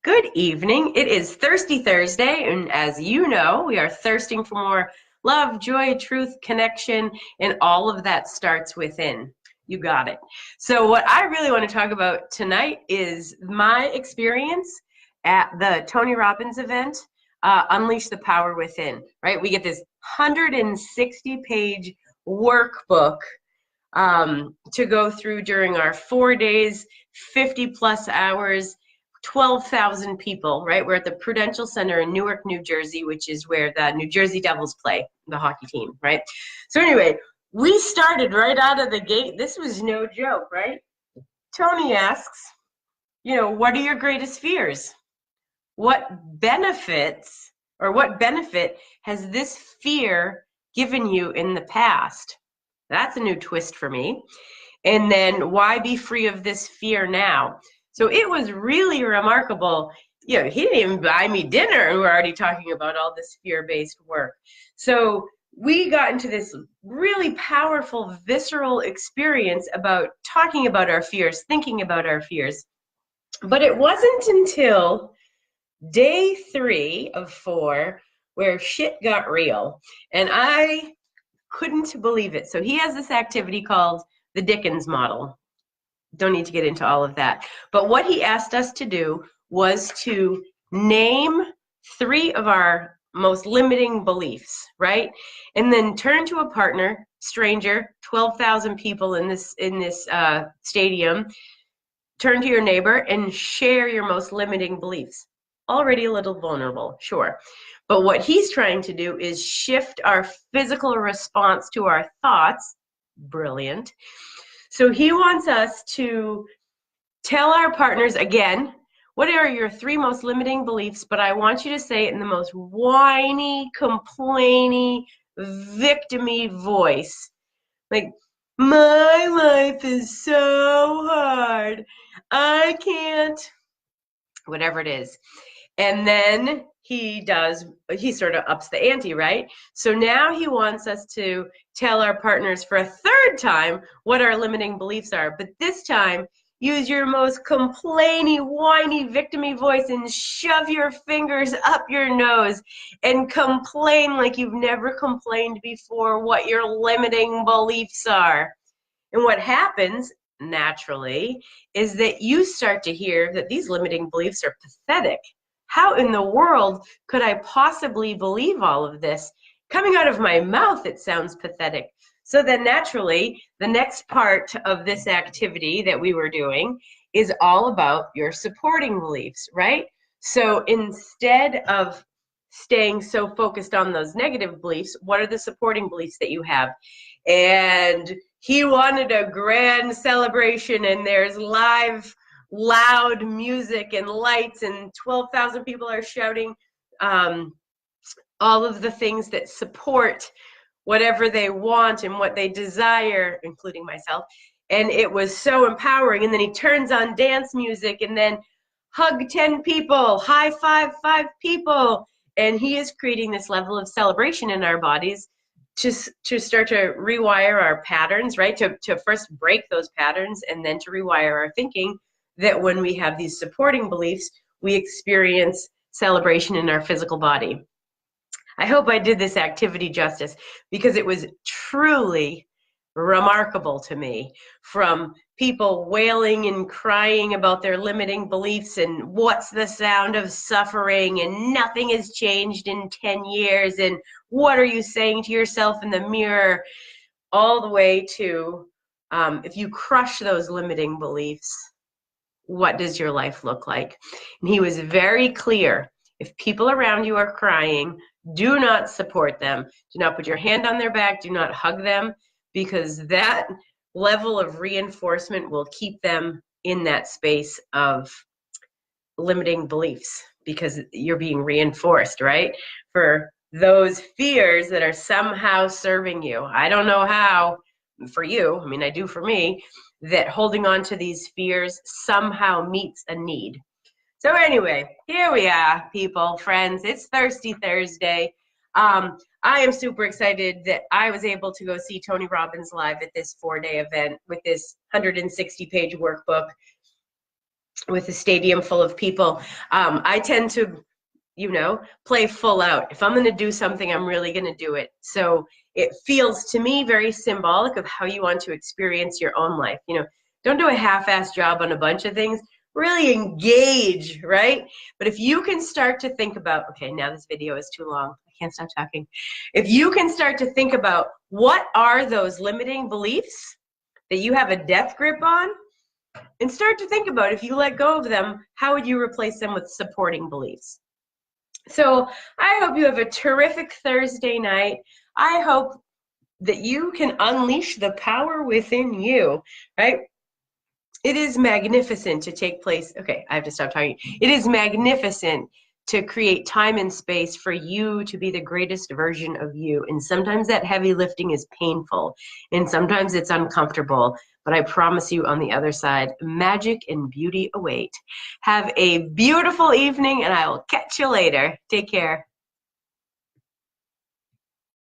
Good evening. It is Thirsty Thursday, and as you know, we are thirsting for more love, joy, truth, connection, and all of that starts within. You got it. So, what I really want to talk about tonight is my experience at the Tony Robbins event, Unleash the Power Within, right? We get this 160-page workbook to go through during our 4 days, 50 plus hours, 12,000 people, right? We're at the Prudential Center in Newark, New Jersey, which is where the New Jersey Devils play, the hockey team, right? So anyway, we started right out of the gate. This was no joke, right? Tony asks, what are your greatest fears? What benefits or what benefit has this fear given you in the past? That's a new twist for me. And then why be free of this fear now? So it was really remarkable. He didn't even buy me dinner, and we're already talking about all this fear-based work. So we got into this really powerful, visceral experience about talking about our fears, thinking about our fears. But it wasn't until day 3 of 4 where shit got real. And I couldn't believe it. So he has this activity called the Dickens model. Don't need to get into all of that. But what he asked us to do was to name 3 of our most limiting beliefs, right? And then turn to a partner, stranger, 12,000 people in this stadium. Turn to your neighbor and share your most limiting beliefs. Already a little vulnerable, sure. But what he's trying to do is shift our physical response to our thoughts. Brilliant. So he wants us to tell our partners, again, what are your 3 most limiting beliefs, but I want you to say it in the most whiny, complainy, victim-y voice. Like, my life is so hard. I can't, whatever it is. And then he sort of ups the ante, right? So now he wants us to tell our partners for a 3rd time what our limiting beliefs are. But this time, use your most complainy, whiny, victim-y voice and shove your fingers up your nose and complain like you've never complained before what your limiting beliefs are. And what happens, naturally, is that you start to hear that these limiting beliefs are pathetic. How in the world could I possibly believe all of this? Coming out of my mouth, it sounds pathetic. So then naturally, the next part of this activity that we were doing is all about your supporting beliefs, right? So instead of staying so focused on those negative beliefs, what are the supporting beliefs that you have? And he wanted a grand celebration, and there's live loud music and lights, and 12,000 people are shouting all of the things that support whatever they want and what they desire, including myself. And it was so empowering. And then he turns on dance music, and then hug 10 people, high five 5 people. And he is creating this level of celebration in our bodies to start to rewire our patterns, right? To first break those patterns, and then to rewire our thinking, that when we have these supporting beliefs, we experience celebration in our physical body. I hope I did this activity justice, because it was truly remarkable to me, from people wailing and crying about their limiting beliefs and what's the sound of suffering and nothing has changed in 10 years and what are you saying to yourself in the mirror, all the way to if you crush those limiting beliefs, what does your life look like? And he was very clear. If people around you are crying, do not support them. Do not put your hand on their back. Do not hug them, because that level of reinforcement will keep them in that space of limiting beliefs, because you're being reinforced, right? For those fears that are somehow serving you. I don't know how for you. I mean, I do for me, that holding on to these fears somehow meets a need. So anyway, here we are, people, friends. It's Thirsty Thursday. I am super excited that I was able to go see Tony Robbins live at this 4-day event with this 160-page workbook. with a stadium full of people. I tend to, play full out. If I'm going to do something, I'm really going to do it. So it feels to me very symbolic of how you want to experience your own life. Don't do a half-assed job on a bunch of things. Really engage, right? But if you can start to think about, okay, now this video is too long. I can't stop talking. If you can start to think about what are those limiting beliefs that you have a death grip on, and start to think about if you let go of them, how would you replace them with supporting beliefs? So I hope you have a terrific Thursday night. I hope that you can unleash the power within you, right? It is magnificent to take place. Okay, I have to stop talking. It is magnificent to create time and space for you to be the greatest version of you. And sometimes that heavy lifting is painful, and sometimes it's uncomfortable. But I promise you, on the other side, magic and beauty await. Have a beautiful evening, and I will catch you later. Take care.